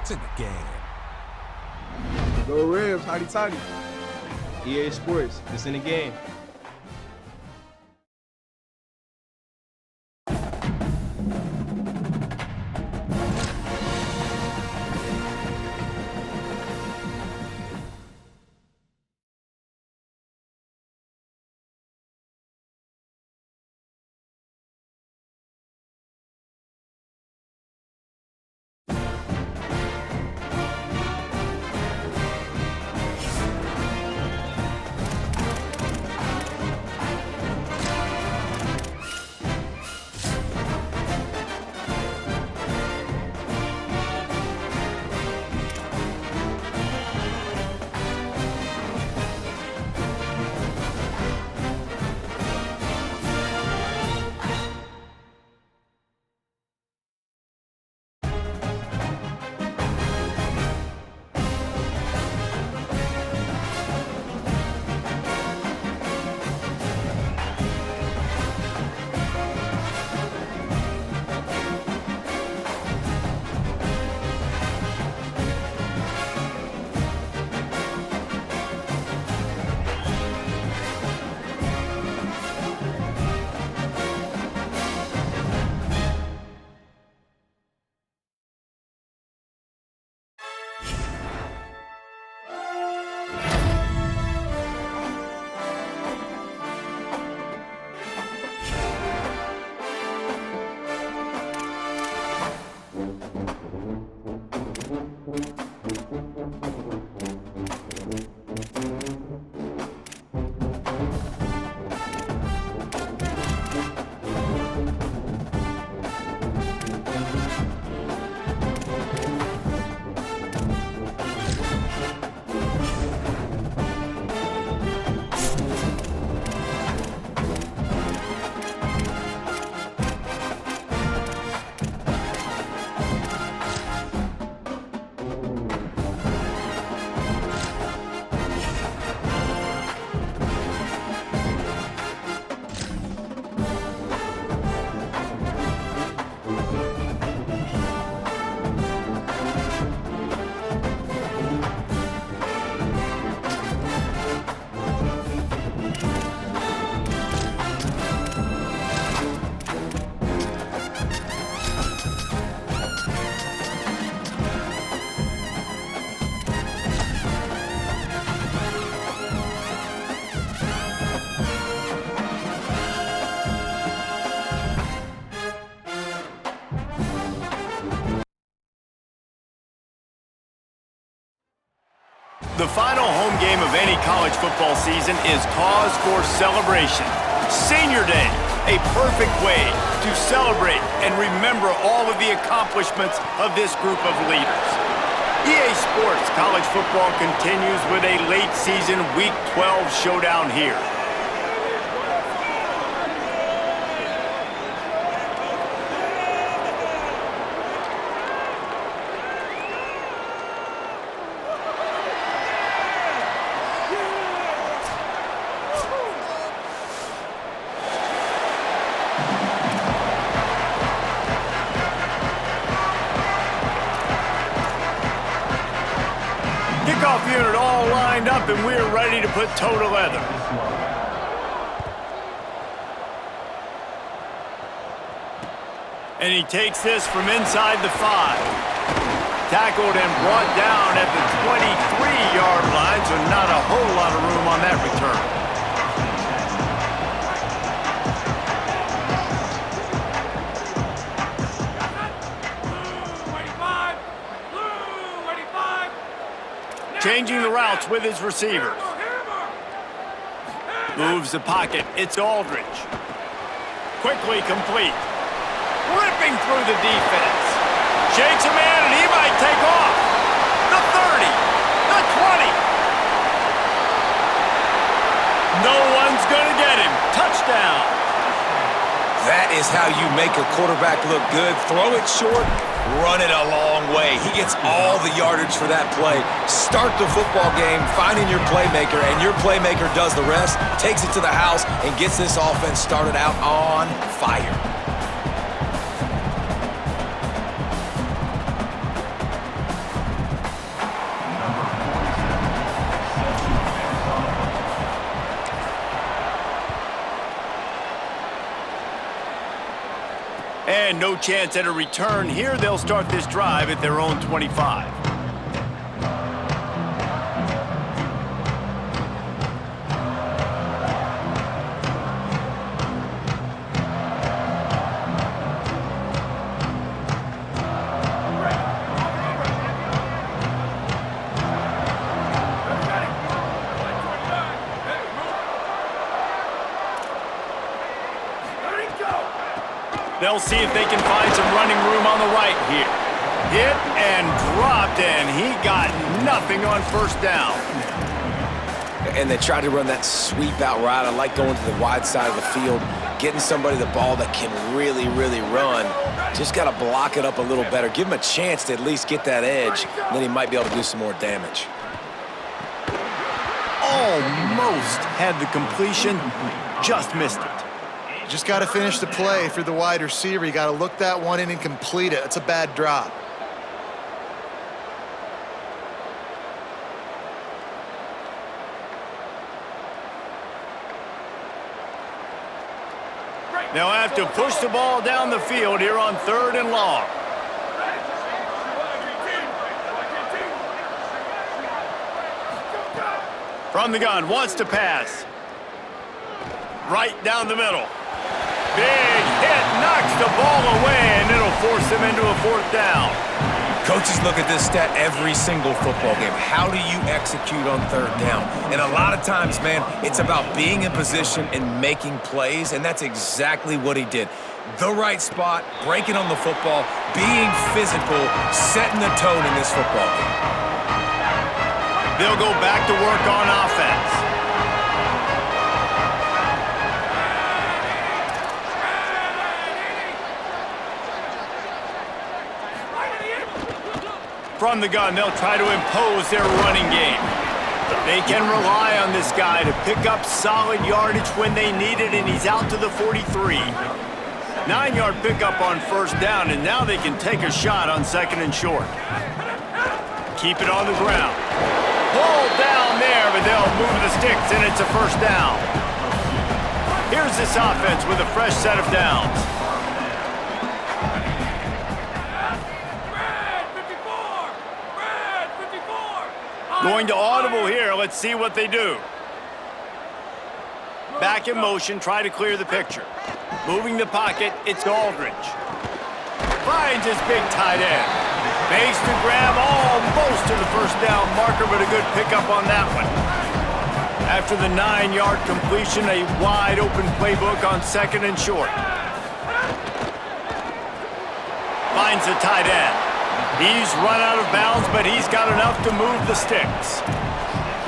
It's in the game. Go Rams, hotty toddy. EA Sports, it's in the game. The final home game of any college football season is cause for celebration. Senior Day, a perfect way to celebrate and remember all of the accomplishments of this group of leaders. EA Sports College Football continues with a late season Week 12 showdown here. Kickoff unit all lined up, and we're ready to put toe to leather. And he takes this from inside the 5. Tackled and brought down at the 23-yard line, so not a whole lot of room on that return. Changing the routes with his receivers. Moves the pocket. It's Aldridge. Quickly complete. Ripping through the defense. Shakes a man, and he might take off. The 30. The 20. No one's going to get him. Touchdown. That is how you make a quarterback look good. Throw it short, run it a long way. He gets all the yardage for that play. Start the football game finding your playmaker, and your playmaker does the rest, takes it to the house, and gets this offense started out on fire. And no chance at a return here. They'll start this drive at their own 25. They'll see if they can find some running room on the right here. Hit and dropped, and he got nothing on first down. And they tried to run that sweep out route. I like going to the wide side of the field, getting somebody the ball that can really, really run. Just got to block it up a little better. Give him a chance to at least get that edge, and then he might be able to do some more damage. Almost had the completion, just missed it. Just got to finish the play through the wide receiver. You got to look that one in and complete it. It's a bad drop. They'll have to push the ball down the field here on 3rd and long. From the gun, wants to pass. Right down the middle. Big hit, knocks the ball away, and it'll force him into a 4th down. Coaches look at this stat every single football game. How do you execute on 3rd down? And a lot of times, man, it's about being in position and making plays, and that's exactly what he did. The right spot, breaking on the football, being physical, setting the tone in this football game. They'll go back to work on offense. From the gun, they'll try to impose their running game. They can rely on this guy to pick up solid yardage when they need it, and he's out to the 43. 9-yard pickup on 1st down, and now they can take a shot on 2nd and short. Keep it on the ground. Pulled down there, but they'll move the sticks, and it's a 1st down. Here's this offense with a fresh set of downs. Going to audible here. Let's see what they do. Back in motion, try to clear the picture. Moving the pocket, it's Aldridge. Finds his big tight end. Makes the grab almost to the 1st down marker, but a good pickup on that one. After the 9-yard completion, a wide open playbook on 2nd and short. Finds the tight end. He's run out of bounds, but he's got enough to move the sticks.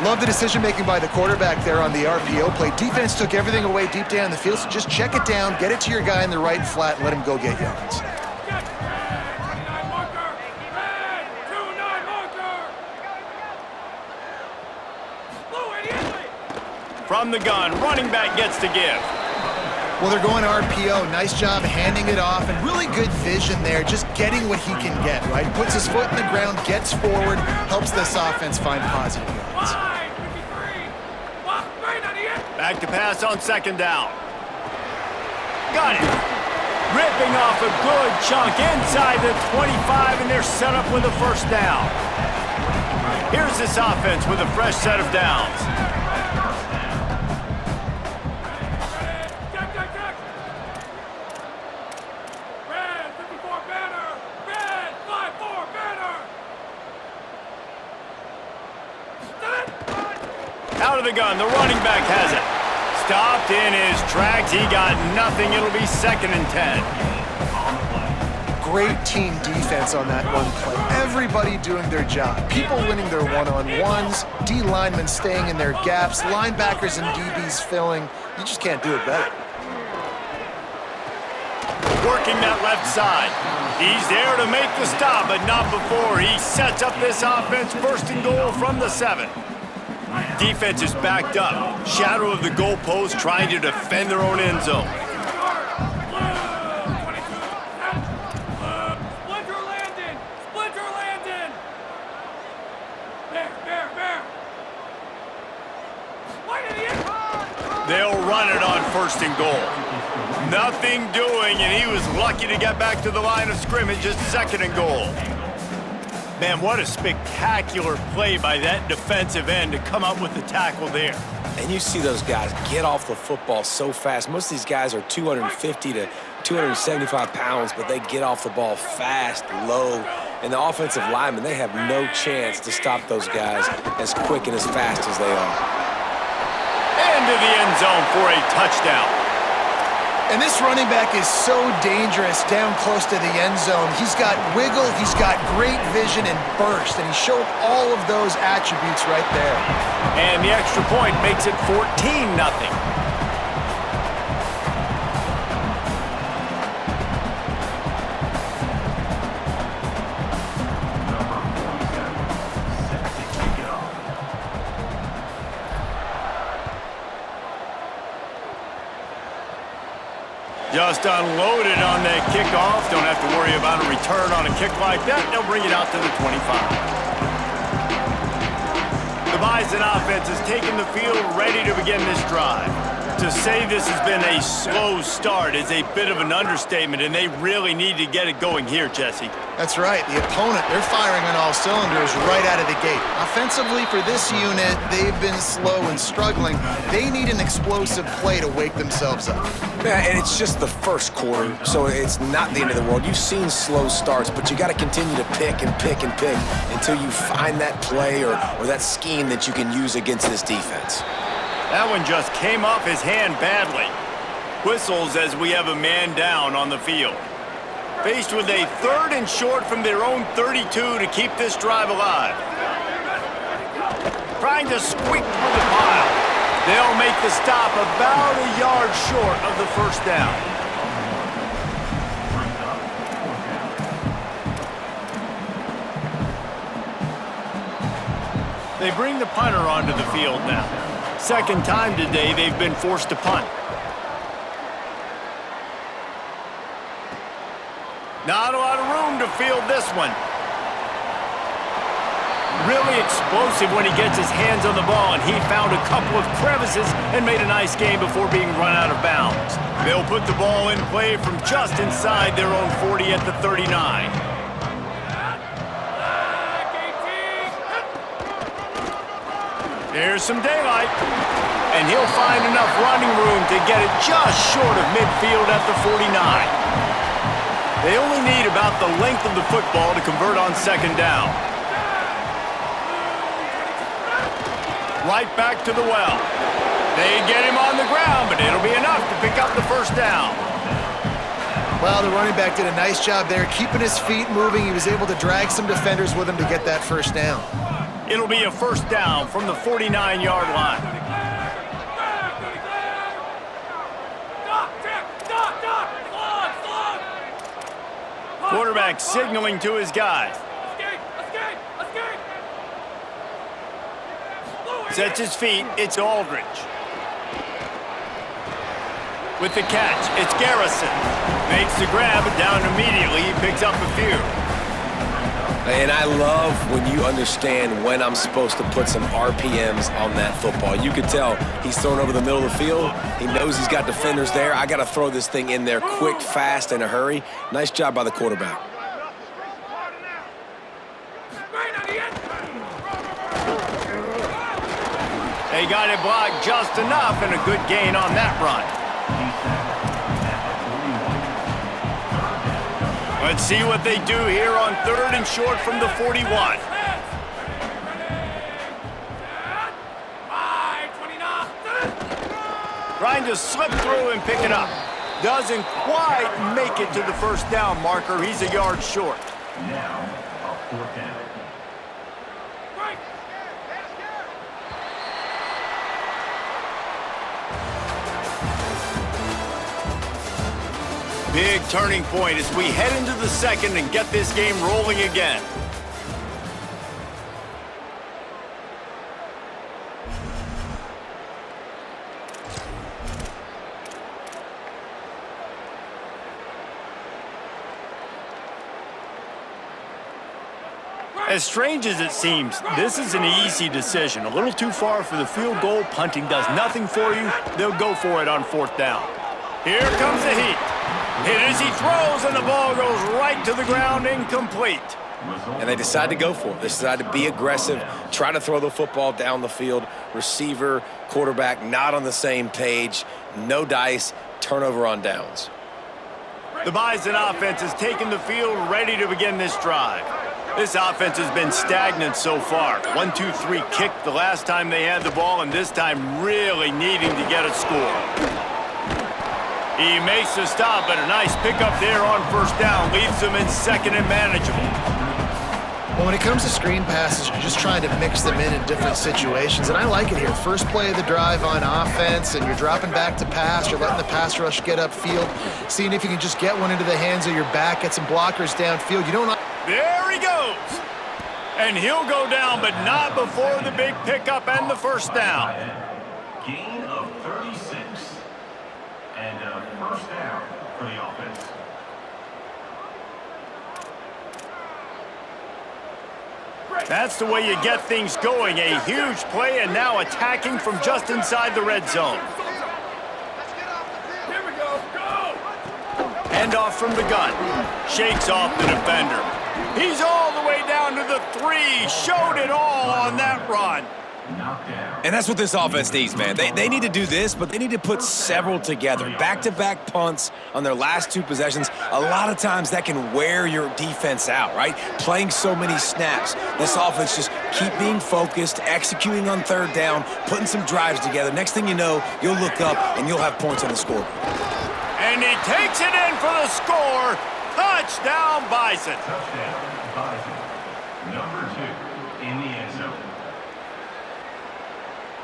Love the decision-making by the quarterback there on the RPO play. Defense took everything away deep down the field, so just check it down, get it to your guy in the right flat, and let him go get yards. From the gun, running back gets to give. Well, they're going RPO. Nice job handing it off, and really good vision there, just getting what he can get, right? Puts his foot in the ground, gets forward, helps this offense find positive yards. Back to pass on 2nd down. Got it. Ripping off a good chunk inside the 25, and they're set up with a 1st down. Here's this offense with a fresh set of downs. Out of the gun, the running back has it. Stopped in his tracks, he got nothing. It'll be 2nd and 10. Great team defense on that one play. Everybody doing their job. People winning their one-on-ones, D linemen staying in their gaps, linebackers and DBs filling. You just can't do it better. Working that left side. He's there to make the stop, but not before. He sets up this offense 1st and goal from the 7. Defense is backed up. Shadow of the goalpost, trying to defend their own end zone. Splinter Landon! Bear! They'll run it on 1st and goal. Nothing doing, and he was lucky to get back to the line of scrimmage at 2nd and goal. Man, what a spectacular play by that defensive end to come up with the tackle there. And you see those guys get off the football so fast. Most of these guys are 250 to 275 pounds, but they get off the ball fast, low. And the offensive linemen, they have no chance to stop those guys as quick and as fast as they are. Into the end zone for a touchdown. And this running back is so dangerous down close to the end zone. He's got wiggle, he's got great vision and burst, and he showed all of those attributes right there. And the extra point makes it 14-0. Just unloaded on that kickoff. Don't have to worry about a return on a kick like that. They'll bring it out to the 25. The Bison offense is taking the field, ready to begin this drive. To say this has been a slow start is a bit of an understatement, and they really need to get it going here, Jesse. That's right. The opponent, they're firing on all cylinders right out of the gate. Offensively, for this unit, they've been slow and struggling. They need an explosive play to wake themselves up. Yeah, and it's just the first quarter, so it's not the end of the world. You've seen slow starts, but you got to continue to pick and pick and pick until you find that play or that scheme that you can use against this defense. That one just came off his hand badly. Whistles as we have a man down on the field. Faced with a 3rd and short from their own 32 to keep this drive alive. Trying to squeak through the pile. They'll make the stop about a yard short of the first down. They bring the punter onto the field now. 2nd time today they've been forced to punt. Not a lot of room to field this one. Really explosive when he gets his hands on the ball, and he found a couple of crevices and made a nice game before being run out of bounds. They'll put the ball in play from just inside their own 40 at the 39. Here's some daylight, and he'll find enough running room to get it just short of midfield at the 49. They only need about the length of the football to convert on 2nd down. Right back to the well. They get him on the ground, but it'll be enough to pick up the first down. Well, the running back did a nice job there, keeping his feet moving. He was able to drag some defenders with him to get that first down. It'll be a first down from the 49-yard line. Quarterback signaling to his guys. Sets his feet, it's Aldridge. With the catch, it's Garrison. Makes the grab, but down immediately, he picks up a few. And I love when you understand when I'm supposed to put some RPMs on that football. You could tell he's thrown over the middle of the field. He knows he's got defenders there. I got to throw this thing in there quick, fast, in a hurry. Nice job by the quarterback. They got it blocked just enough, and a good gain on that run. Let's see what they do here on 3rd and short from the 41. Trying to slip through and pick it up. Doesn't quite make it to the first down marker. He's a yard short. Now, a 4th down. Big turning point as we head into the 2nd and get this game rolling again. As strange as it seems, this is an easy decision. A little too far for the field goal. Punting does nothing for you. They'll go for it on 4th down. Here comes the heat. Hit as he throws, and the ball goes right to the ground, incomplete. And they decide to go for it. They decide to be aggressive, try to throw the football down the field. Receiver, quarterback, not on the same page. No dice, turnover on downs. The Bison offense has taken the field, ready to begin this drive. This offense has been stagnant so far. 1-2-3 kick the last time they had the ball, and this time really needing to get a score. He makes the stop, but a nice pickup there on first down leaves them in second and manageable. Well, when it comes to screen passes, you're just trying to mix them in different situations, and I like it here. First play of the drive on offense, and you're dropping back to pass. You're letting the pass rush get upfield, seeing if you can just get one into the hands of your back, get some blockers downfield. You don't... There he goes. And he'll go down, but not before the big pickup and the first down. Gain of 36. And a first down for the offense. That's the way you get things going. A huge play, and now attacking from just inside the red zone. Here we go. Go! Handoff from the gun. Shakes off the defender. He's all the way down to the 3. Showed it all on that run. And that's what this offense needs, man. They need to do this, but they need to put several together. Back-to-back punts on their last 2 possessions. A lot of times that can wear your defense out, right? Playing so many snaps. This offense just keep being focused, executing on third down, putting some drives together. Next thing you know, you'll look up and you'll have points on the scoreboard. And he takes it in for the score. Touchdown, Bison. Touchdown, Bison. Number 2 in the end zone.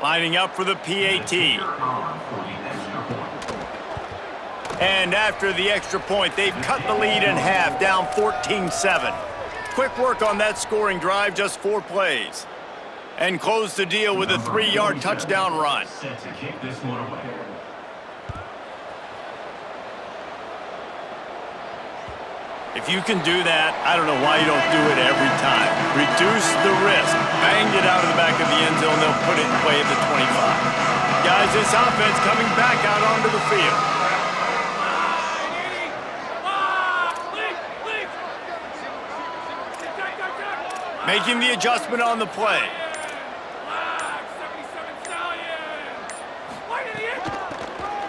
Lining up for the PAT. And after the extra point, they've cut the lead in half, down 14-7. Quick work on that scoring drive, just 4 plays. And close the deal with a 3-yard touchdown run. Set to kick this one away. If you can do that, I don't know why you don't do it every time. Reduce the risk. Banged it out of the back of the end zone. They'll put it in play at the 25. Guys, this offense coming back out onto the field. Making the adjustment on the play.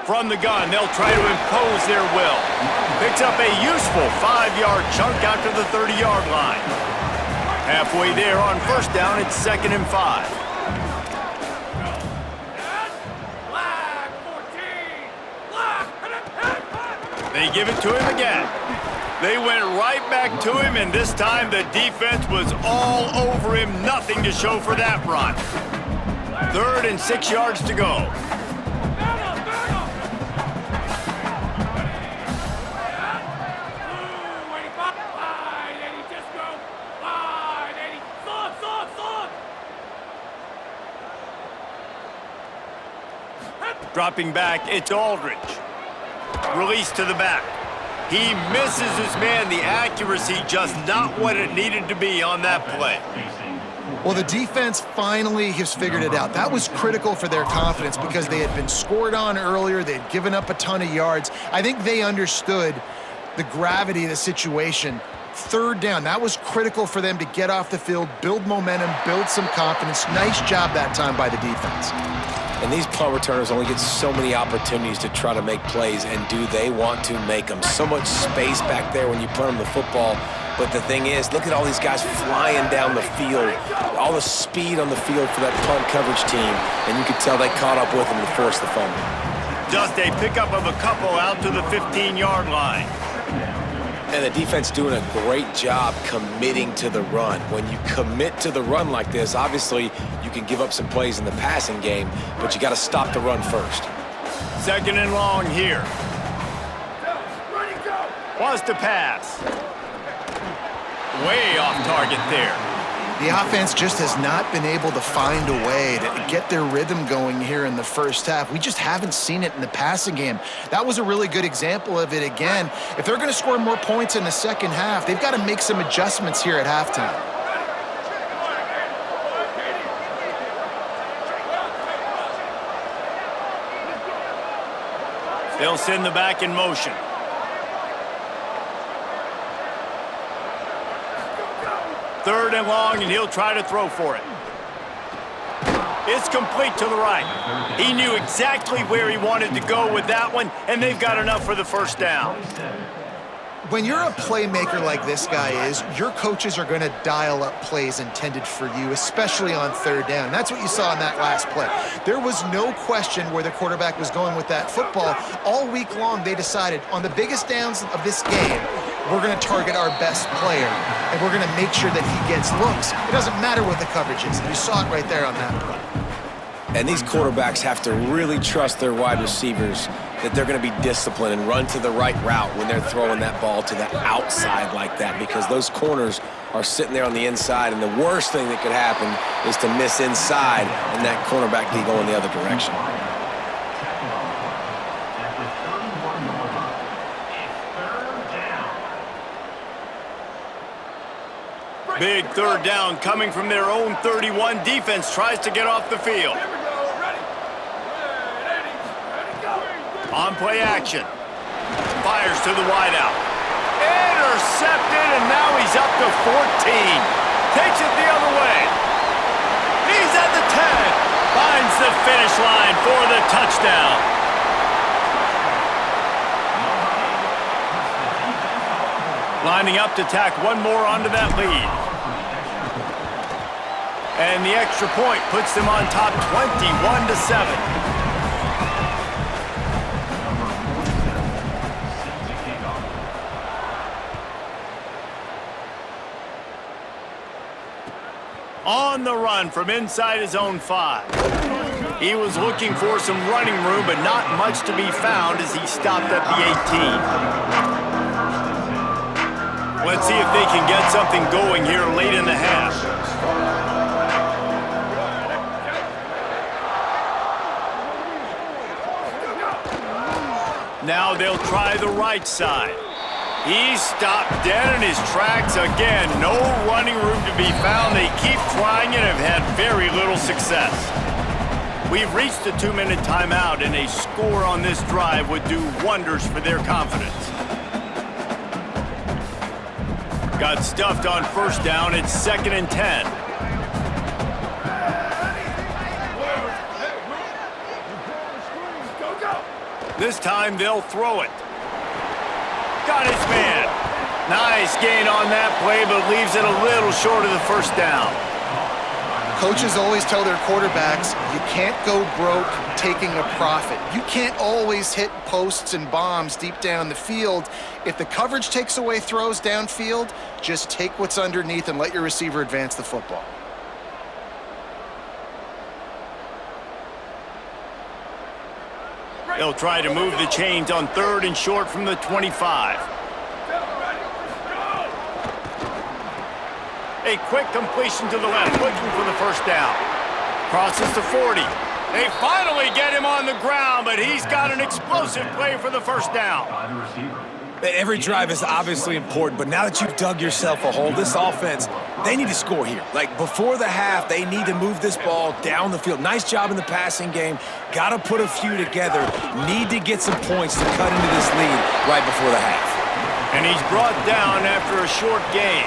From the gun, they'll try to impose their will. Picks up a useful 5-yard chunk out to the 30-yard line. Halfway there on first down, it's 2nd and 5. They give it to him again. They went right back to him, and this time the defense was all over him. Nothing to show for that run. 3rd and 6 yards to go. Dropping back, it's Aldridge. Release to the back. He misses his man. The accuracy just not what it needed to be on that play. Well, the defense finally has figured it out. That was critical for their confidence because they had been scored on earlier. They had given up a ton of yards. I think they understood the gravity of the situation. 3rd down, that was critical for them to get off the field, build momentum, build some confidence. Nice job that time by the defense. And these punt returners only get so many opportunities to try to make plays, and do they want to make them? So much space back there when you punt them the football. But the thing is, look at all these guys flying down the field, all the speed on the field for that punt coverage team, and you could tell they caught up with them to force the fumble. Just a pickup of a couple out to the 15-yard line. And the defense doing a great job committing to the run. When you commit to the run like this, obviously you can give up some plays in the passing game, but you got to stop the run first. 2nd and long here. Wants to pass. Way off target there. The offense just has not been able to find a way to get their rhythm going here in the first half. We just haven't seen it in the passing game. That was a really good example of it again. If they're going to score more points in the second half, they've got to make some adjustments here at halftime. They'll send the back in motion. Third and long, and he'll try to throw for it. It's complete to the right. He knew exactly where he wanted to go with that one, and they've got enough for the first down. When you're a playmaker like this guy is, your coaches are going to dial up plays intended for you, especially on third down. That's what you saw in that last play. There was no question where the quarterback was going with that football. All week long, they decided on the biggest downs of this game, we're going to target our best player, and we're going to make sure that he gets looks. It doesn't matter what the coverage is. You saw it right there on that play. And these quarterbacks have to really trust their wide receivers that they're going to be disciplined and run to the right route when they're throwing that ball to the outside like that, because those corners are sitting there on the inside, and the worst thing that could happen is to miss inside and that cornerback be going the other direction. Big third down coming from their own 31. Defense tries to get off the field. On play action. Fires to the wideout. Intercepted, and now he's up to 14. Takes it the other way. He's at the 10. Finds the finish line for the touchdown. Lining up to tack one more onto that lead. And the extra point puts them on top 21-7. On the run from inside his own 5. He was looking for some running room, but not much to be found as he stopped at the 18. Let's see if they can get something going here late in the half. Now they'll try the right side. He's stopped dead in his tracks again. No running room to be found. They keep trying and have had very little success. We've reached the 2-minute timeout, and a score on this drive would do wonders for their confidence. Got stuffed on first down. It's 2nd and 10. This time they'll throw it. Got his man. Nice gain on that play, but leaves it a little short of the first down. Coaches always tell their quarterbacks, you can't go broke taking a profit. You can't always hit posts and bombs deep down the field. If the coverage takes away throws downfield, just take what's underneath and let your receiver advance the football. They'll try to move the chains on 3rd and short from the 25. A quick completion to the left, looking for the first down. Crosses to 40. They finally get him on the ground, but he's got an explosive play for the first down. Every drive is obviously important, but now that you've dug yourself a hole, this offense, they need to score here. Like, before the half, they need to move this ball down the field. Nice job in the passing game. Got to put a few together. Need to get some points to cut into this lead right before the half. And he's brought down after a short gain.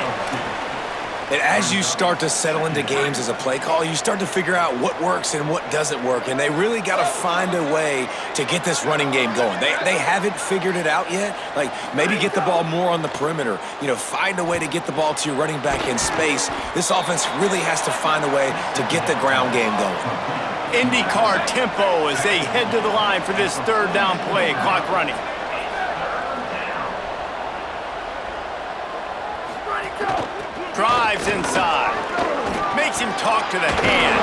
And as you start to settle into games as a play call, you start to figure out what works and what doesn't work. And they really got to find a way to get this running game going. They haven't figured it out yet. Like, maybe get the ball more on the perimeter. You know, find a way to get the ball to your running back in space. This offense really has to find a way to get the ground game going. IndyCar tempo as they head to the line for this 3rd down play. Clock running. Drives inside. Makes him talk to the hand.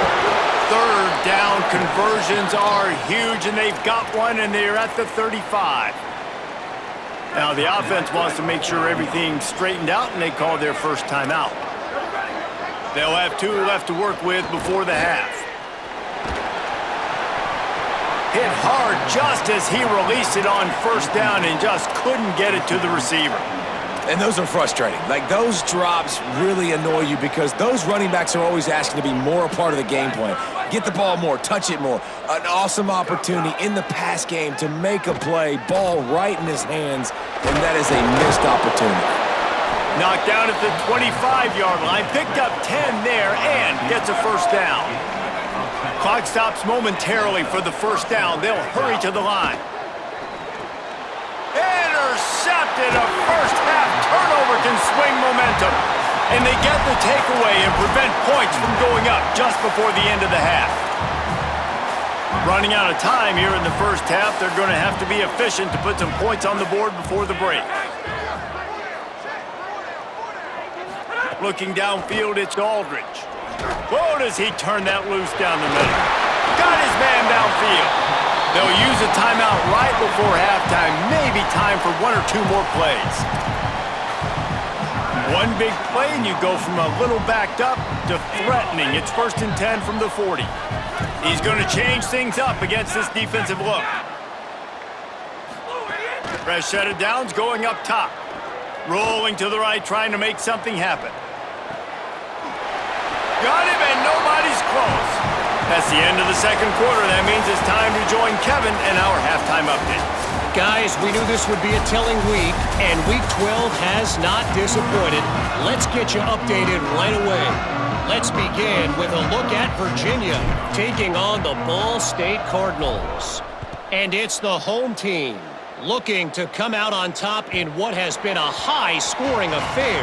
3rd down conversions are huge, and they've got one, and they're at the 35. Now the offense wants to make sure everything's straightened out, and they call their first timeout. They'll have 2 left to work with before the half. Hit hard just as he released it on first down and just couldn't get it to the receiver. And those are frustrating. Like, those drops really annoy you because those running backs are always asking to be more a part of the game plan. Get the ball more, touch it more. An awesome opportunity in the pass game to make a play, ball right in his hands, and that is a missed opportunity. Knocked down at the 25-yard line, picked up 10 there, and gets a first down. Clock stops momentarily for the first down. They'll hurry to the line. Intercepted. A first-half turnover can swing momentum. And they get the takeaway and prevent points from going up just before the end of the half. Running out of time here in the first half, they're going to have to be efficient to put some points on the board before the break. Looking downfield, it's Aldridge. Whoa, does he turn that loose down the middle. Got his man downfield. They'll use a timeout right before halftime. Maybe time for one or two more plays. One big play and you go from a little backed up to threatening. It's 1st and 10 from the 40. He's going to change things up against this defensive look. Fresh set of downs going up top. Rolling to the right, trying to make something happen. Got him, and nobody's close. That's the end of the second quarter. That means it's time to join Kevin in our halftime update. Guys, we knew this would be a telling week, and Week 12 has not disappointed. Let's get you updated right away. Let's begin with a look at Virginia taking on the Ball State Cardinals. And it's the home team looking to come out on top in what has been a high-scoring affair.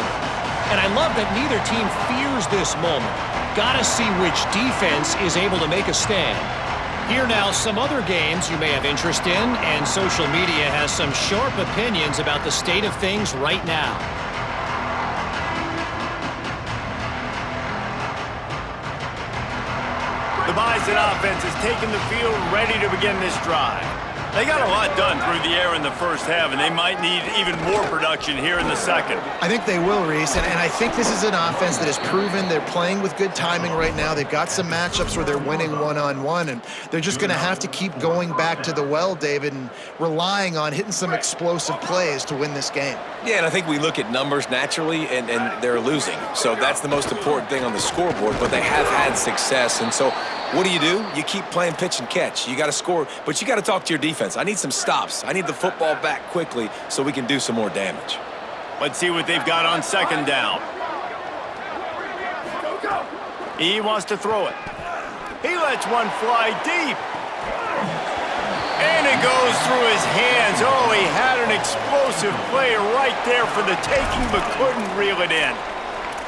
And I love that neither team fears this moment. Gotta see which defense is able to make a stand. Here now, some other games you may have interest in, and social media has some sharp opinions about the state of things right now. The Bison offense is taking the field, ready to begin this drive. They got a lot done through the air in the first half, and they might need even more production here in the second. I think they will, Reese, and I think this is an offense that has proven they're playing with good timing right now. They've got some matchups where they're winning one-on-one, and they're just going to have to keep going back to the well, David, and relying on hitting some explosive plays to win this game. Yeah, and I think we look at numbers naturally, and they're losing. So that's the most important thing on the scoreboard, but they have had success. And so what do? You keep playing pitch and catch. You got to score, but you got to talk to your defense. I need some stops. I need the football back quickly so we can do some more damage. Let's see what they've got on second down. He wants to throw it. He lets one fly deep. And it goes through his hands. Oh, he had an explosive play right there for the taking, but couldn't reel it in.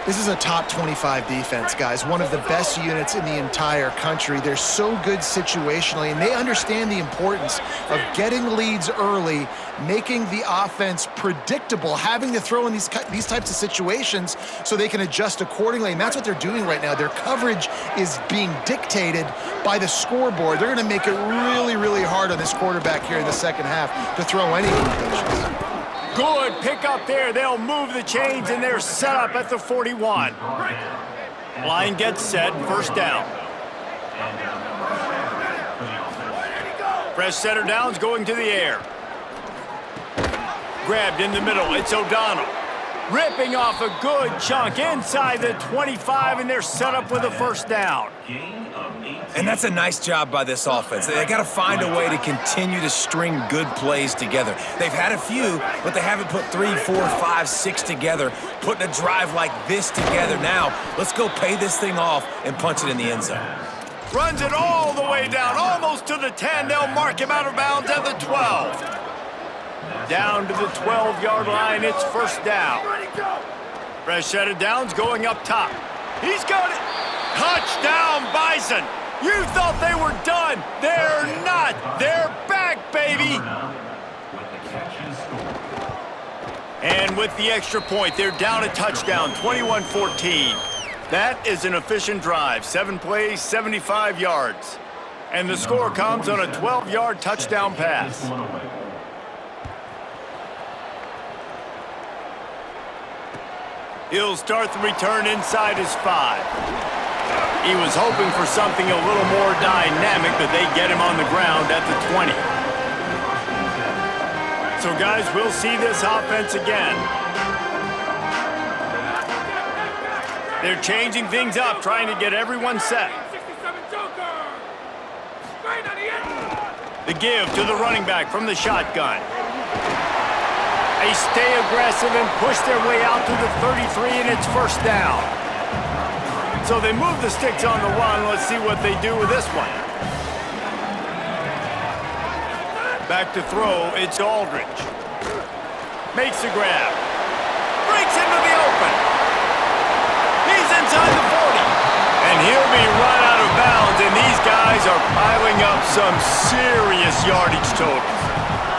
This is a top 25 defense, guys. One of the best units in the entire country. They're so good situationally, and they understand the importance of getting leads early, making the offense predictable, having to throw in these types of situations so they can adjust accordingly, and that's what they're doing right now. Their coverage is being dictated by the scoreboard. They're going to make it really, really hard on this quarterback here in the second half to throw any completions. Good pick up there. They'll move the chains, and they're set up at the 41. Line gets set, first down. Fresh set of downs going to the air. Grabbed in the middle. It's O'Donnell. Ripping off a good chunk inside the 25, and they're set up with a first down. And that's a nice job by this offense. They got to find a way to continue to string good plays together. They've had a few, but they haven't put 3, 4, 5, 6 together, putting a drive like this together. Now, let's go pay this thing off and punch it in the end zone. Runs it all the way down, almost to the 10. They'll mark him out of bounds at the 12. Down to the 12-yard line, it's first down. Fresh set of downs going up top. He's got it. Touchdown, Bison. You thought they were done. They're not. They're back, baby. And with the extra point, they're down a touchdown, 21-14. That is an efficient drive. 7 plays, 75 yards. And the score comes on a 12-yard touchdown pass. He'll start the return inside his 5. He was hoping for something a little more dynamic, but they get him on the ground at the 20. So, guys, we'll see this offense again. They're changing things up, trying to get everyone set. 67 Joker. Straight on the end. The give to the running back from the shotgun. They stay aggressive and push their way out to the 33, and it's first down. So they move the sticks on the run. Let's see what they do with this one. Back to throw, it's Aldridge. Makes the grab. Breaks into the open. He's inside the 40. And he'll be run out of bounds, and these guys are piling up some serious yardage totals.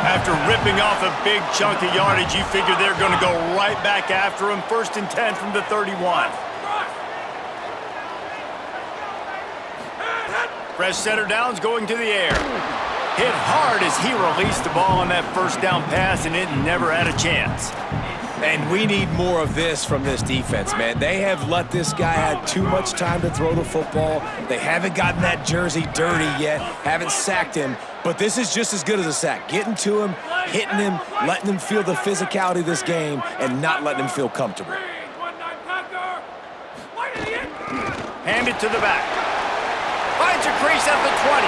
After ripping off a big chunk of yardage, you figure they're going to go right back after him. 1st and 10 from the 31. Fresh center downs going to the air. Hit hard as he released the ball on that first down pass, and it never had a chance. And we need more of this from this defense, man. They have let this guy have too much time to throw the football. They haven't gotten that jersey dirty yet, haven't sacked him, but this is just as good as a sack. Getting to him, hitting him, letting him feel the physicality of this game, and not letting him feel comfortable. Hand it to the back. Finds a crease at the 20.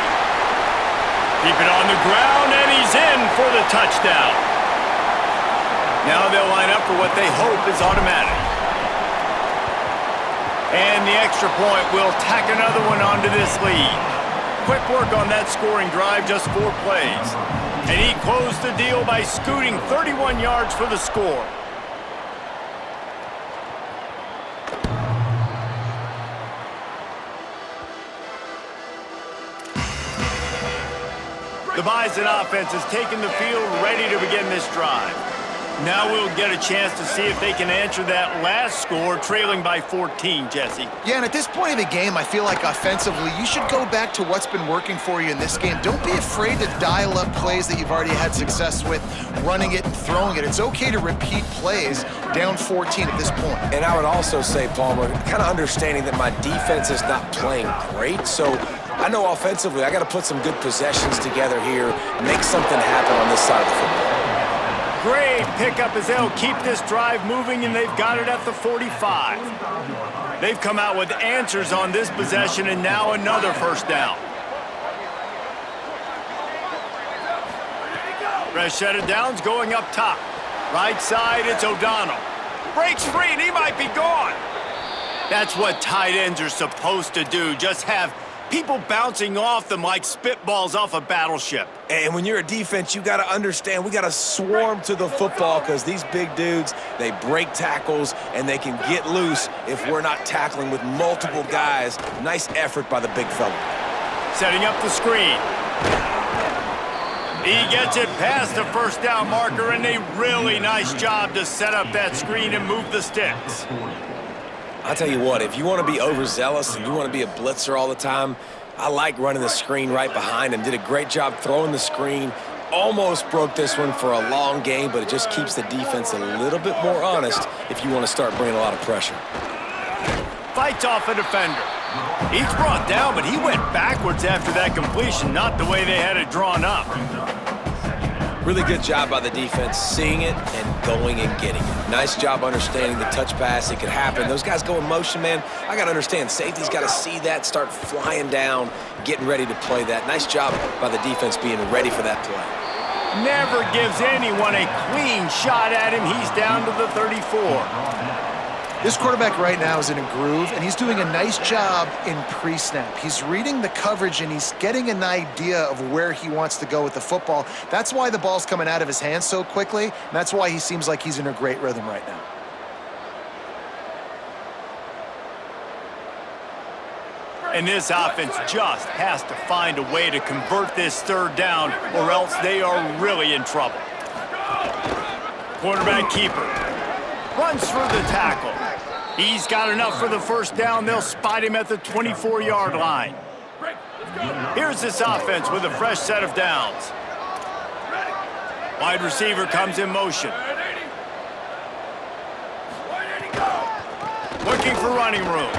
Keep it on the ground, and he's in for the touchdown. Now they'll line up for what they hope is automatic. And the extra point will tack another one onto this lead. Quick work on that scoring drive, just 4 plays. And he closed the deal by scooting 31 yards for the score. The Bison offense has taken the field, ready to begin this drive. Now we'll get a chance to see if they can answer that last score, trailing by 14, Jesse. Yeah, and at this point in the game, I feel like offensively, you should go back to what's been working for you in this game. Don't be afraid to dial up plays that you've already had success with, running it and throwing it. It's okay to repeat plays down 14 at this point. And I would also say, Palmer, kind of understanding that my defense is not playing great, so I know offensively I got to put some good possessions together here, make something happen on this side of the football. Great pickup as they'll keep this drive moving, and they've got it at the 45. They've come out with answers on this possession, and now another first down. Fresh set of downs going up top. Right side, it's O'Donnell. Breaks free, and he might be gone. That's what tight ends are supposed to do, just have people bouncing off them like spitballs off a battleship. And when you're a defense, you got to understand, we got to swarm to the football because these big dudes, they break tackles and they can get loose if we're not tackling with multiple guys. Nice effort by the big fella. Setting up the screen. He gets it past the first down marker, and a really nice job to set up that screen and move the sticks. I'll tell you what, if you want to be overzealous and you want to be a blitzer all the time, I like running the screen right behind him. Did a great job throwing the screen. Almost broke this one for a long game, but it just keeps the defense a little bit more honest if you want to start bringing a lot of pressure. Fights off a defender. He's brought down, but he went backwards after that completion, not the way they had it drawn up. Really good job by the defense, seeing it and going and getting it. Nice job understanding the touch pass. It could happen. Those guys go in motion, man. I got to understand, safety's got to see that, start flying down, getting ready to play that. Nice job by the defense being ready for that play. Never gives anyone a clean shot at him. He's down to the 34. This quarterback right now is in a groove, and he's doing a nice job in pre-snap. He's reading the coverage, and he's getting an idea of where he wants to go with the football. That's why the ball's coming out of his hands so quickly, and that's why he seems like he's in a great rhythm right now. And this offense just has to find a way to convert this third down, or else they are really in trouble. Quarterback keeper runs through the tackle. He's got enough for the first down. They'll spot him at the 24-yard line. Here's this offense with a fresh set of downs. Wide receiver comes in motion. Looking for running room.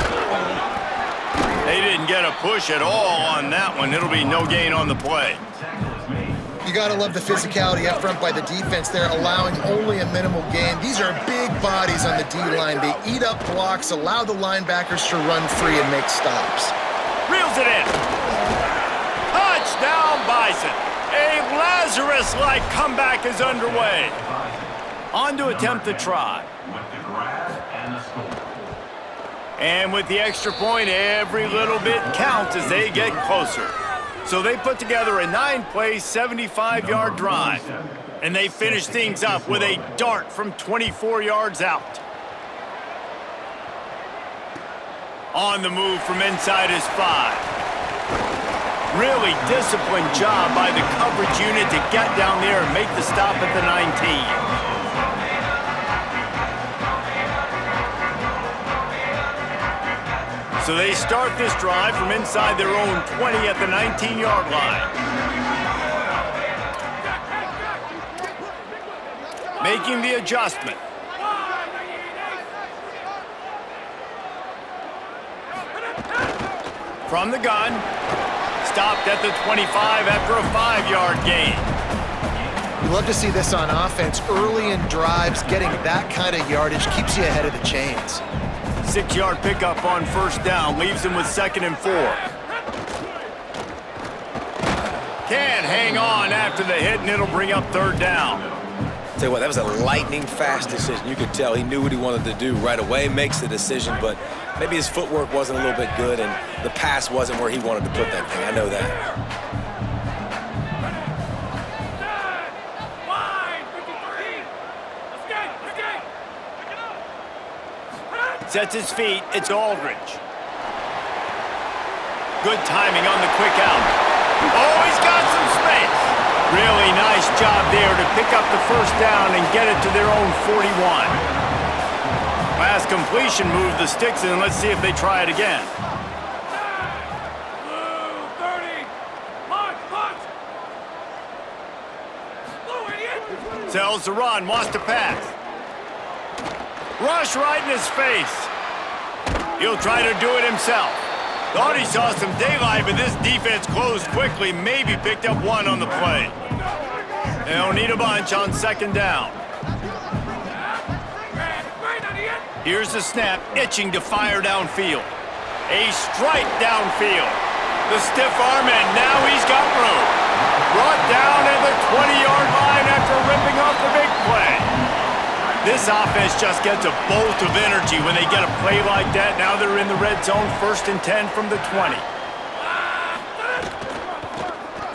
They didn't get a push at all on that one. It'll be no gain on the play. You got to love the physicality up front by the defense there, allowing only a minimal gain. These are big bodies on the D-line. They eat up blocks, allow the linebackers to run free and make stops. Reels it in. Touchdown, Bison. A Lazarus-like comeback is underway. On to attempt the try. With the grab and the score. And with the extra point, every little bit counts as they get closer. So they put together a 9-play, 75-yard drive. And they finish things up with a dart from 24 yards out. On the move from inside his 5. Really disciplined job by the coverage unit to get down there and make the stop at the 19. So they start this drive from inside their own 20 at the 19-yard line. Making the adjustment. From the gun. Stopped at the 25 after a 5-yard gain. You love to see this on offense. Early in drives, getting that kind of yardage keeps you ahead of the chains. 6-yard pickup on first down, leaves him with 2nd and 4. Can't hang on after the hit, and it'll bring up 3rd down. Tell you what, that was a lightning-fast decision. You could tell he knew what he wanted to do right away, makes the decision, but maybe his footwork wasn't a little bit good, and the pass wasn't where he wanted to put that thing. I know that. Sets his feet, it's Aldridge. Good timing on the quick out. Oh, he's got some space. Really nice job there to pick up the first down and get it to their own 41. Pass completion moved the sticks in. Let's see if they try it again. Tells the run, wants to pass. Rush right in his face. He'll try to do it himself. Thought he saw some daylight, but this defense closed quickly. Maybe picked up one on the play. They'll need a bunch on 2nd down. Here's the snap, itching to fire downfield. A strike downfield. The stiff arm, and now he's got room. Brought down at the 20-yard line after ripping off the big play. This offense just gets a bolt of energy when they get a play like that. Now they're in the red zone, 1st and 10 from the 20.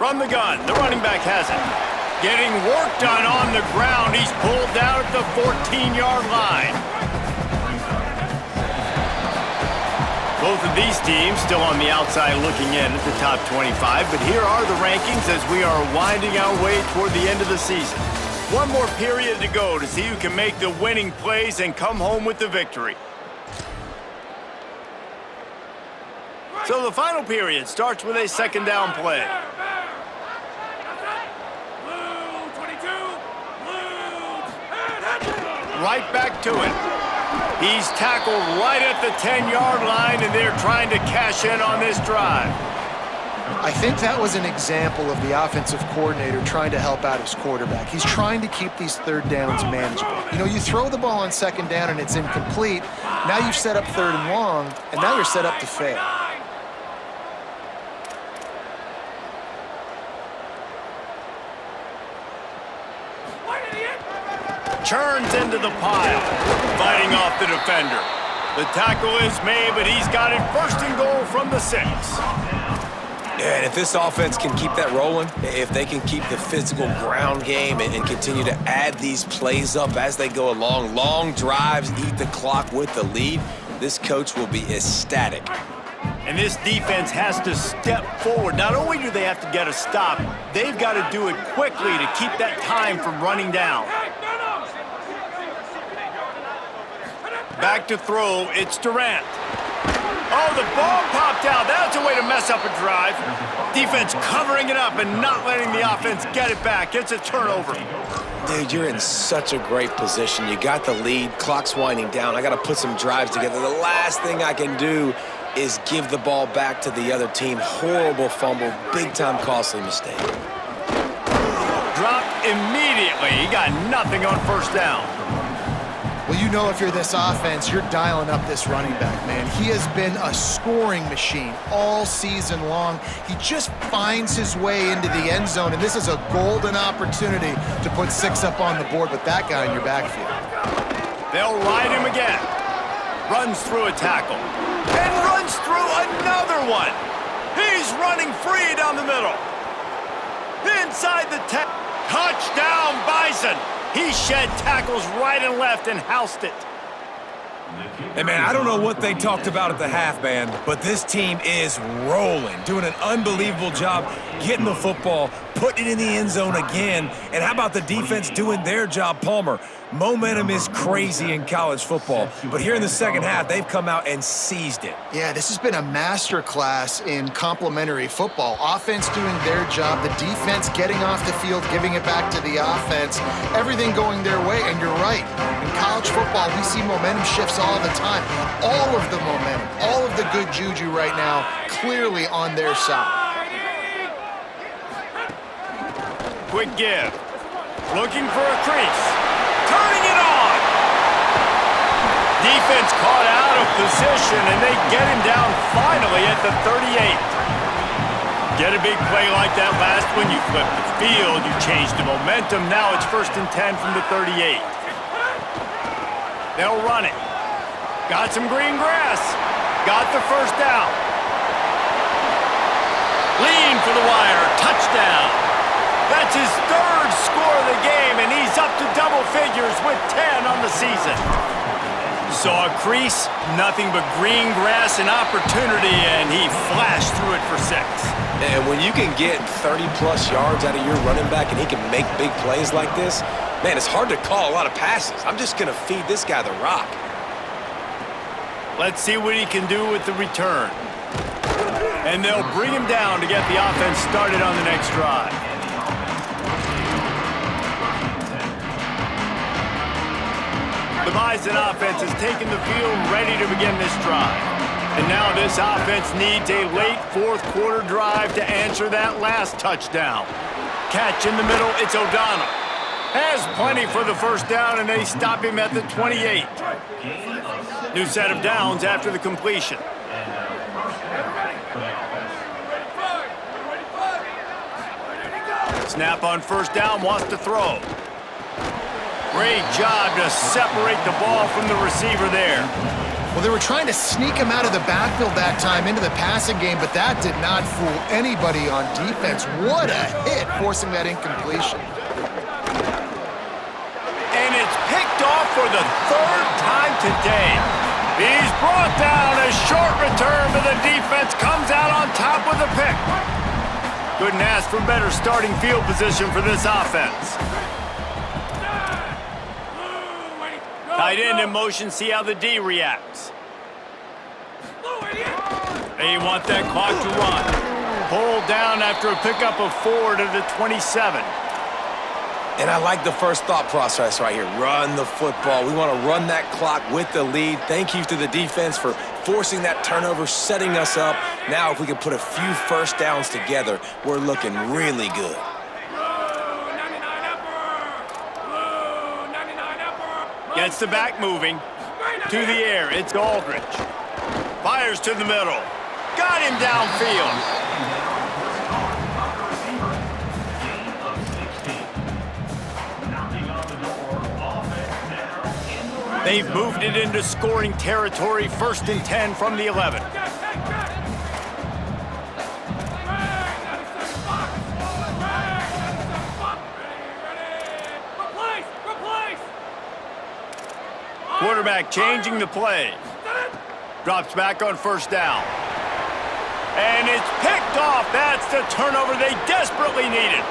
From the gun, the running back has it. Getting work done on the ground. He's pulled down at the 14-yard line. Both of these teams still on the outside looking in at the top 25, but here are the rankings as we are winding our way toward the end of the season. One more period to go to see who can make the winning plays and come home with the victory. So the final period starts with a 2nd down play. Right back to it. He's tackled right at the 10-yard line, and they're trying to cash in on this drive. I think that was an example of the offensive coordinator trying to help out his quarterback. He's trying to keep these 3rd downs manageable. You know, you throw the ball on 2nd down and it's incomplete. Now you've set up 3rd and long, and now you're set up to fail. Churns into the pile, fighting off the defender. The tackle is made, but he's got it 1st and goal from the 6. Yeah, and if this offense can keep that rolling, if they can keep the physical ground game and continue to add these plays up as they go along, long drives, eat the clock with the lead, this coach will be ecstatic. And this defense has to step forward. Not only do they have to get a stop, they've got to do it quickly to keep that time from running down. Back to throw, it's Durant. Oh, the ball popped out. That's a way to mess up a drive. Defense covering it up and not letting the offense get it back. It's a turnover. Dude, you're in such a great position. You got the lead, clock's winding down. I got to put some drives together. The last thing I can do is give the ball back to the other team. Horrible fumble, big-time costly mistake. He got nothing on first down. Well, you know if you're this offense, you're dialing up this running back, man. He has been a scoring machine all season long. He just finds his way into the end zone, and this is a golden opportunity to put 6 up on the board with that guy in your backfield. They'll ride him again. Runs through a tackle. And runs through another one. He's running free down the middle. Inside the touchdown, Bison. He shed tackles right and left and housed it. Hey, man, I don't know what they talked about at the half, man, but this team is rolling, doing an unbelievable job getting the football, putting it in the end zone again. And how about the defense doing their job, Palmer? Momentum is crazy in college football, but here in the second half, they've come out and seized it. Yeah, this has been a masterclass in complementary football. Offense doing their job, the defense getting off the field, giving it back to the offense, everything going their way. And you're right, in college football, we see momentum shifts all the time. All of the momentum, all of the good juju right now, clearly on their side. Quick give. Looking for a crease. Turning it on. Defense caught out of position, and they get him down finally at the 38. Get a big play like that last one, you flip the field, you change the momentum. Now it's 1st and 10 from the 38. They'll run it. Got some green grass. Got the first down. Lean for the wire. Touchdown. That's his 3rd score of the game, and he's up to double figures with 10 on the season. Saw a crease, nothing but green grass and opportunity, and he flashed through it for 6. And when you can get 30-plus yards out of your running back and he can make big plays like this, man, it's hard to call a lot of passes. I'm just going to feed this guy the rock. Let's see what he can do with the return. And they'll bring him down to get the offense started on the next drive. The Bison offense has taken the field ready to begin this drive. And now this offense needs a late 4th quarter drive to answer that last touchdown. Catch in the middle, it's O'Donnell. Has plenty for the first down, and they stop him at the 28. New set of downs after the completion. Snap on first down, wants to throw. Great job to separate the ball from the receiver there. Well, they were trying to sneak him out of the backfield that time into the passing game, but that did not fool anybody on defense. What a hit, forcing that incompletion. And it's picked off for the 3rd time today. He's brought down. A short return, but the defense comes out on top with a pick. Couldn't ask for better starting field position for this offense. Tight end in motion, see how the D reacts. They want that clock to run. Pulled down after a pickup of 4 to the 27. And I like the first thought process right here. Run the football. We want to run that clock with the lead. Thank you to the defense for forcing that turnover, setting us up. Now if we can put a few first downs together, we're looking really good. Gets the back moving. To the air, it's Aldridge. Fires to the middle. Got him downfield. They've moved it into scoring territory, 1st and 10 from the 11. Quarterback changing the play. Drops back on first down. And it's picked off. That's the turnover they desperately needed.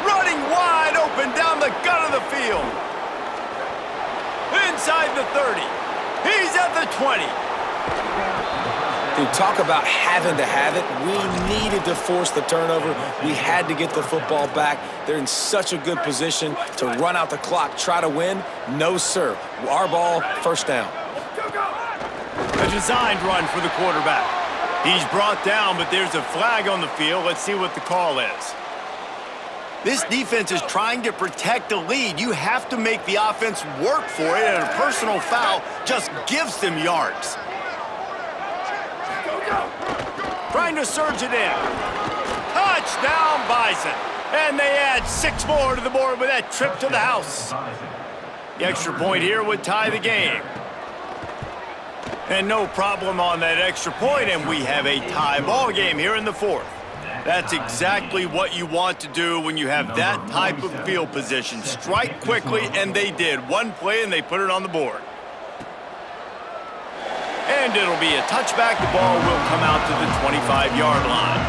Running wide open down the gut of the field. Inside the 30. He's at the 20. Dude, talk about having to have it. We needed to force the turnover. We had to get the football back. They're in such a good position to run out the clock, try to win. No, sir. Our ball, first down. A designed run for the quarterback. He's brought down, but there's a flag on the field. Let's see what the call is. This defense is trying to protect the lead. You have to make the offense work for it, and a personal foul just gives them yards. Trying to surge it in. Touchdown, Bison. And they add 6 more to the board with that trip to the house. The extra point here would tie the game. And no problem on that extra point, and we have a tie ball game here in the 4th. That's exactly what you want to do when you have that type of field position. Strike quickly, and they did. One play, and they put it on the board. And it'll be a touchback. The ball will come out to the 25-yard line.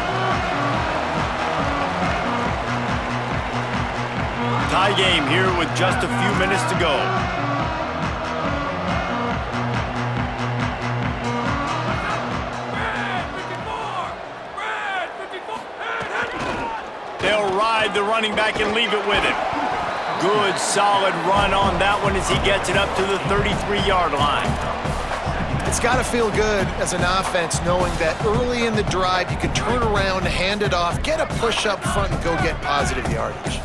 Tie game here with just a few minutes to go. They'll ride the running back and leave it with him. Good, solid run on that one as he gets it up to the 33-yard line. It's got to feel good as an offense knowing that early in the drive you can turn around, hand it off, get a push up front, and go get positive yardage.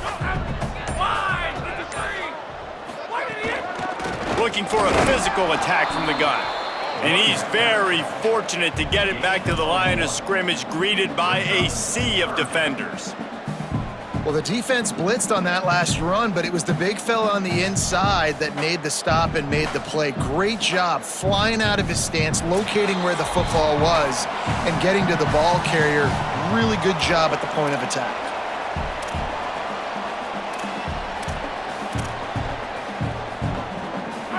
Looking for a physical attack from the gun. And he's very fortunate to get it back to the line of scrimmage, greeted by a sea of defenders. Well, the defense blitzed on that last run, but it was the big fella on the inside that made the stop and made the play. Great job flying out of his stance, locating where the football was, and getting to the ball carrier. Really good job at the point of attack.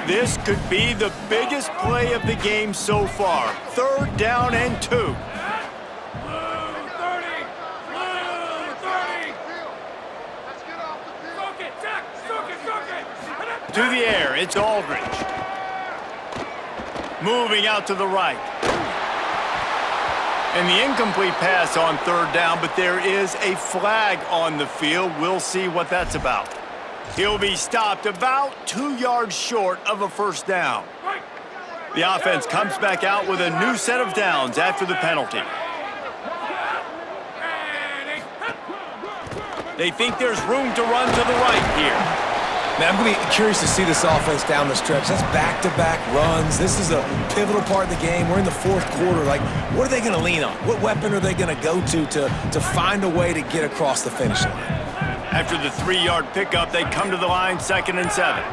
This could be the biggest play of the game so far. 3rd down and 2. To the air, it's Aldridge. Moving out to the right. And the incomplete pass on 3rd down, but there is a flag on the field. We'll see what that's about. He'll be stopped about 2 yards short of a 1st down. The offense comes back out with a new set of downs after the penalty. They think there's room to run to the right here. Man, I'm going to be curious to see this offense down the stretch. That's back-to-back runs. This is a pivotal part of the game. We're in the 4th quarter. Like, what are they going to lean on? What weapon are they going to go to find a way to get across the finish line? After the 3-yard pickup, they come to the line, 2nd and 7.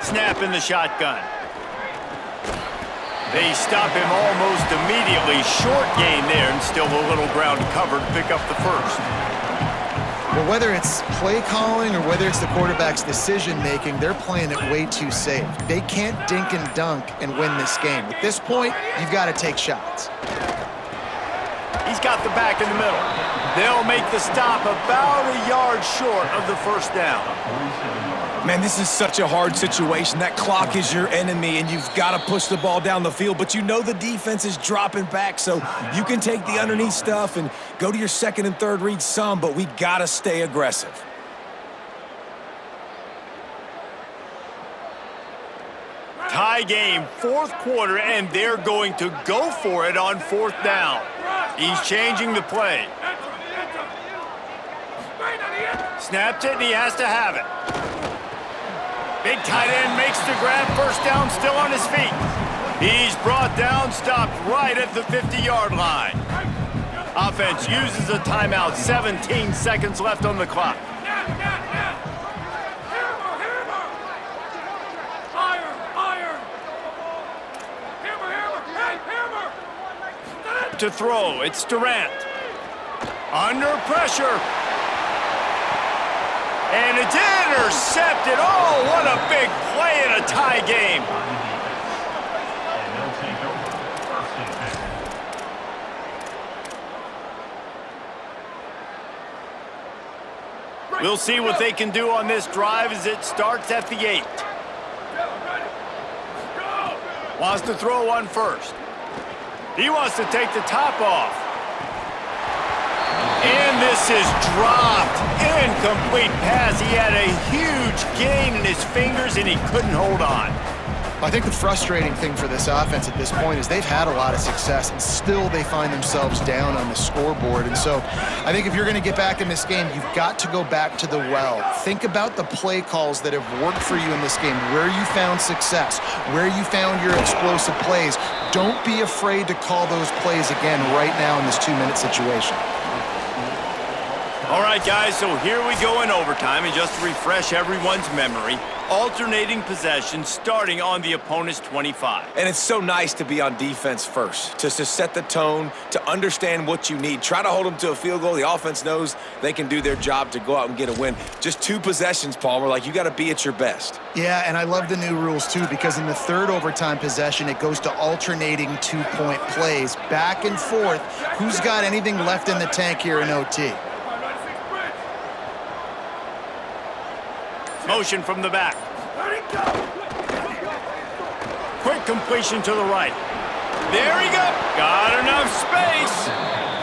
Snap in the shotgun. They stop him almost immediately. Short gain there, and still a little ground covered to pick up the 1st. Well, whether it's play calling or whether it's the quarterback's decision-making, they're playing it way too safe. They can't dink and dunk and win this game. At this point, you've got to take shots. He's got the back in the middle. They'll make the stop about a yard short of the 1st down. Man, this is such a hard situation. That clock is your enemy, and you've got to push the ball down the field, but you know the defense is dropping back, so you can take the underneath stuff and go to your 2nd and 3rd read some, but we got to stay aggressive. Tie game, 4th quarter, and they're going to go for it on 4th down. He's changing the play. Snapped it, and he has to have it. Big tight end makes the grab. 1st down, still on his feet. He's brought down, stopped right at the 50-yard line. Offense uses a timeout. 17 seconds left on the clock. To throw, it's Durant. Under pressure. And it's intercepted. Oh, what a big play in a tie game. And they'll take over 1st and 10. We'll see what they can do on this drive as it starts at the 8. Wants to throw one first. He wants to take the top off. And this is dropped. Incomplete pass. He had a huge gain in his fingers, and he couldn't hold on. I think the frustrating thing for this offense at this point is they've had a lot of success, and still they find themselves down on the scoreboard. And so I think if you're going to get back in this game, you've got to go back to the well. Think about the play calls that have worked for you in this game, where you found success, where you found your explosive plays. Don't be afraid to call those plays again right now in this 2-minute situation. All right, guys, so here we go in overtime, and just to refresh everyone's memory, alternating possession starting on the opponent's 25. And it's so nice to be on defense first, to set the tone, to understand what you need. Try to hold them to a field goal. The offense knows they can do their job to go out and get a win. Just 2 possessions, Palmer, like you got to be at your best. Yeah, and I love the new rules, too, because in the 3rd overtime possession, it goes to alternating 2-point plays, back and forth. Who's got anything left in the tank here in OT? Motion from the back. Quick completion to the right. There he goes. Got enough space.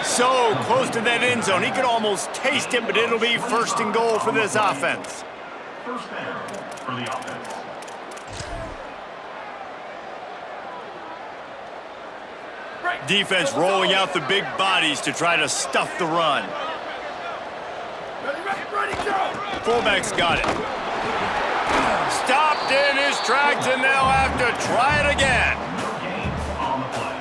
So close to that end zone. He could almost taste it, but it'll be 1st and goal for this offense. First down for the offense. Defense rolling out the big bodies to try to stuff the run. Fullback's got it. Stopped in his tracks, and they'll have to try it again. Gain on the play.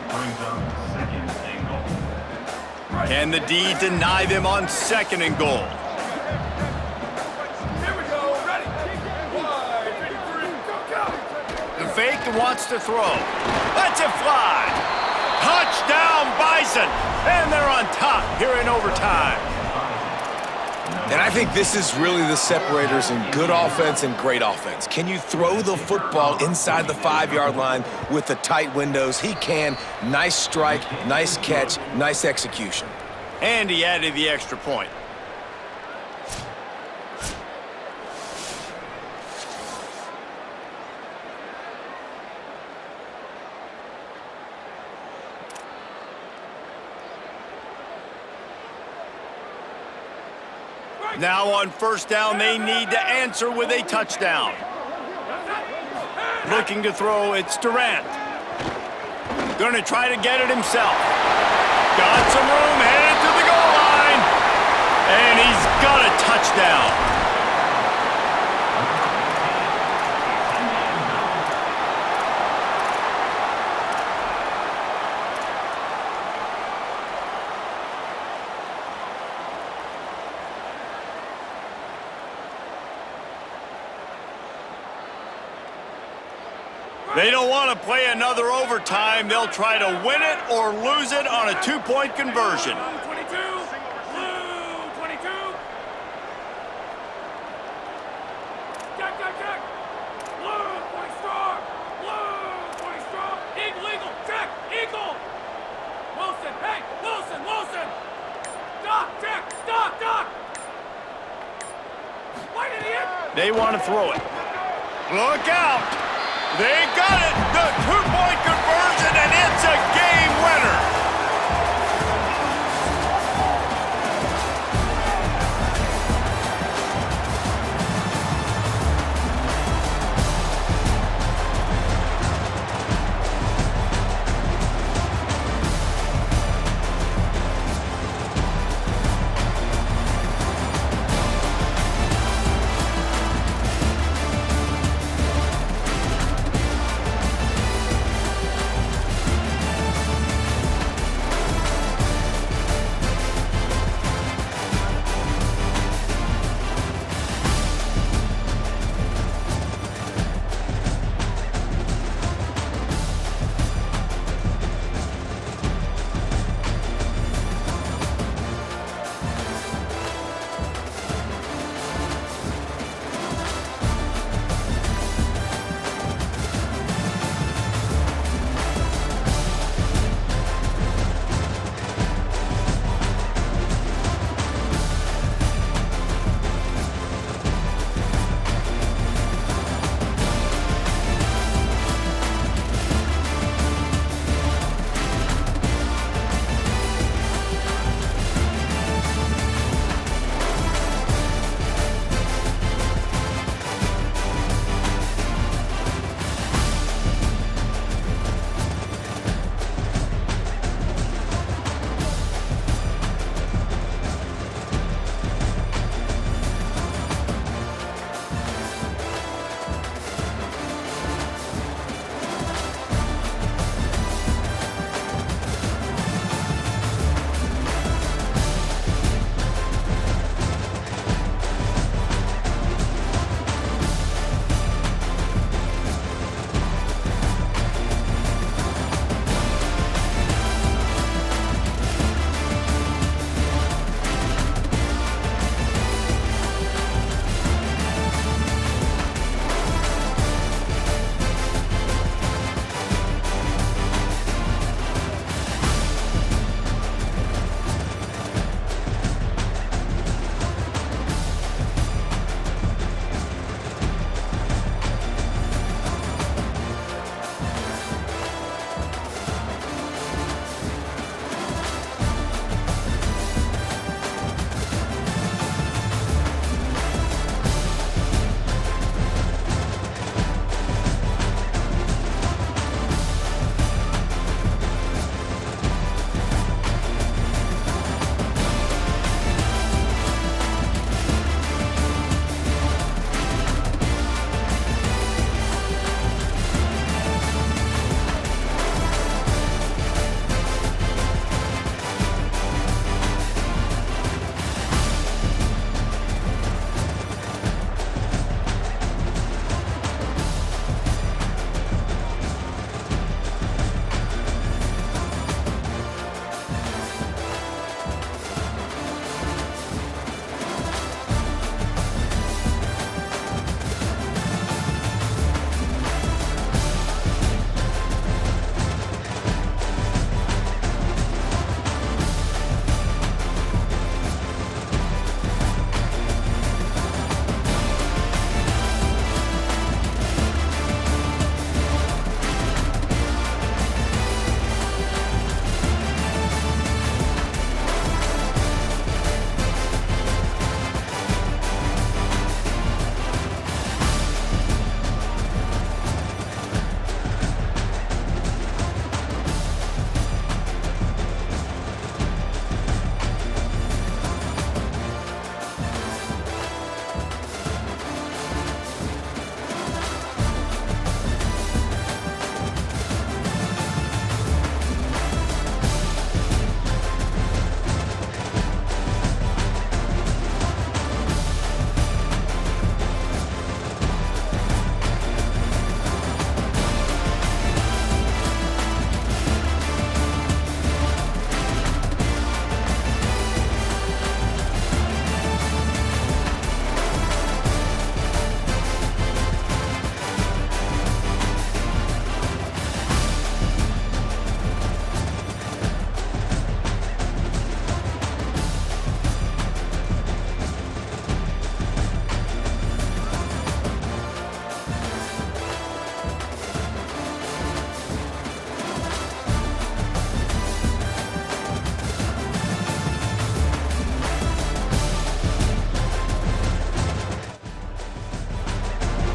Brings up 2nd and goal. Can the D deny them on 2nd and goal? Here we go. Ready. Wide. 53. Go. The fake wants to throw. Lets it fly. Touchdown, Bison. And they're on top here in overtime. And I think this is really the separators in good offense and great offense. Can you throw the football inside the 5-yard line with the tight windows? He can. Nice strike, nice catch, nice execution. And he added the extra point. Now on 1st down, they need to answer with a touchdown. Looking to throw, it's Durant. Gonna try to get it himself. Got some room, headed to the goal line. And he's got a touchdown. They don't want to play another overtime. They'll try to win it or lose it on a 2-point conversion. Blue 22. Blue 22. Check. Blue 20 strong. Blue 20 strong. Eagle. Check. Eagle. Wilson. Hey. Wilson. Doc. Why did he hit? They want to throw it. Look out. They got it. The 2-point conversion, and it's a game winner.